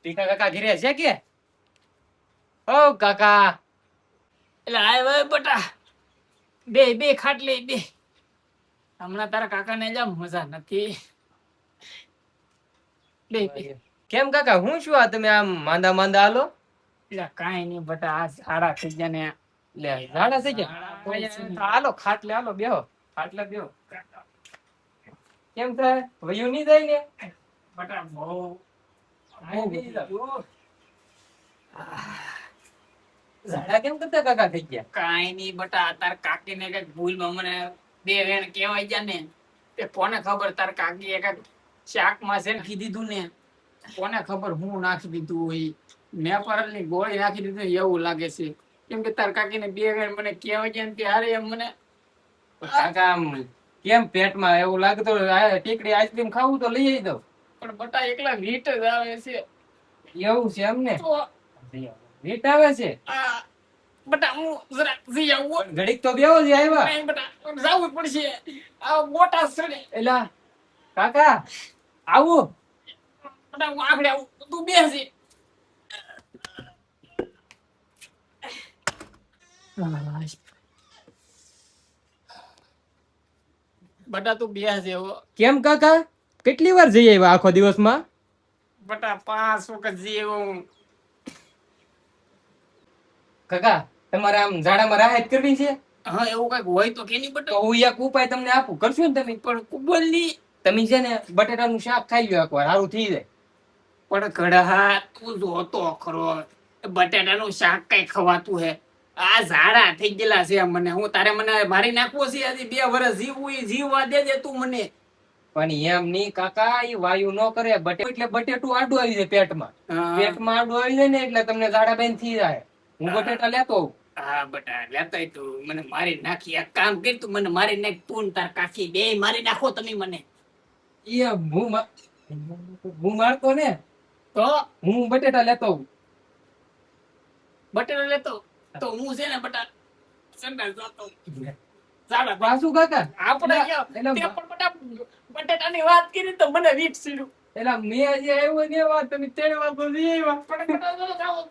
ભીખા કાકા ઘરે છે કે? ઓ કાકા, એટલે આય ભાઈ બટા બે બે ખાટલી બે. હમણાં તારા કાકા ને જા મજા નથી. બે બે. કેમ કાકા, હું શું આ તમે આમ માંદા માંદા હાલો? એટલે કાંઈ નહીં બટા, આ ઝાડા થઈ ગયા ને. લે ઝાડા થઈ ગયા? ઝાડા બહુ છે ને. હાલો ખાટલે હાલો, બેહો ખાટલે બેહો. કેમ થાય, વયું નહીં જાય ને? બટા બહુ બહુ વધી જાય. ઝાડા કેમ કરતા કાકા થઈ ગયા? કાંઈ નહીં બટા, તાર કાકી ને કઈક ભૂલમાં મને બે વેણ કહેવાય ગયા ને. તે કોને ખબર તાર કાકી એક શાક માં છે નાખી દીધું ને. કોને ખબર હું નાખી દીધું હોય. મેપરલ ની ગોળી નાખી દીધું એવું લાગે છે. કેમ કે તાર કાકી ને બે વેણ મને કહેવાય ગયા ને ત્યારે એમ મને કાકા આમ કેમ પેટમાં એવું લાગતું ટીકડી આઈસ્ક્રીમ ખાવું તો લઈ આવી દઉં. પણ બટા એકલા વીટ જ આવે છે. એવું છે એમને? તો રીટ આવે છે? આ બટા હું જરા જઈ આવું. ઘડીક તો બેહો જ આવ્યા. નહીં બટા જાવું જ પડશે. આ મોટા સડે એલા કાકા આવું. બટા હું આગળ આવું તું બેસી. બટા તું બેસી હો. કેમ કાકા, કેટલી વાર જઈ આવ્યા આખો દિવસમાં? બટા 5 વખત જઈ આવ્યો હું. કાકા તમારે આમ ઝાડામાં રાહત કરવી છે હા એવું કઈક હોય તો કે નહીં તો બટા. હું એક ઉપાય તમને આપું, કરશો ને તમે? પણ કુબલની તમે છે ને બટેટાનું શાક ખાઈ લો એકવાર, સારું થઈ જાય. પણ ઘડા તું જોતો ખરો બટાટાનું શાક કઈ ખવાતું હે. આ ઝાડા થઈ ગયેલા છે મને. હું તારે મને મારી નાખવો છે હજી 2 વર્ષ જીવવું ઈ જીવવા દેજે તું મને. પણ એમ નહીં કાકા, એ વાયુ ન કરે. એટલે બટેટું આડું આવી જાય પેટમાં. હા. પેટમાં આડું આવી જાય ને એટલે તમને ઝાડા બેન થઈ જાય. હું બટેટા લેતો આવું. હા બટા લેતાય તું મને મારી નાખી. એક કામ કર તું મને મારી નાખ. તું ને તાર કાકી બે મારી નાખો તમે મને. એ હું મારતો ને તો હું બટેટા લેતો આવું. બટેટા લેતો તો હું છે ને બટા સંડાસ જાતો. ઝાડા પાછું કાકા આપણે એલા- તે પણ બટા બટેટાની વાત કરી તો મને વીટ સીડું. એલા મેં જે આવ્યો ને વાત તમે 3 વાર તો લઈ આવ્યા. પણ બટા જાઓ.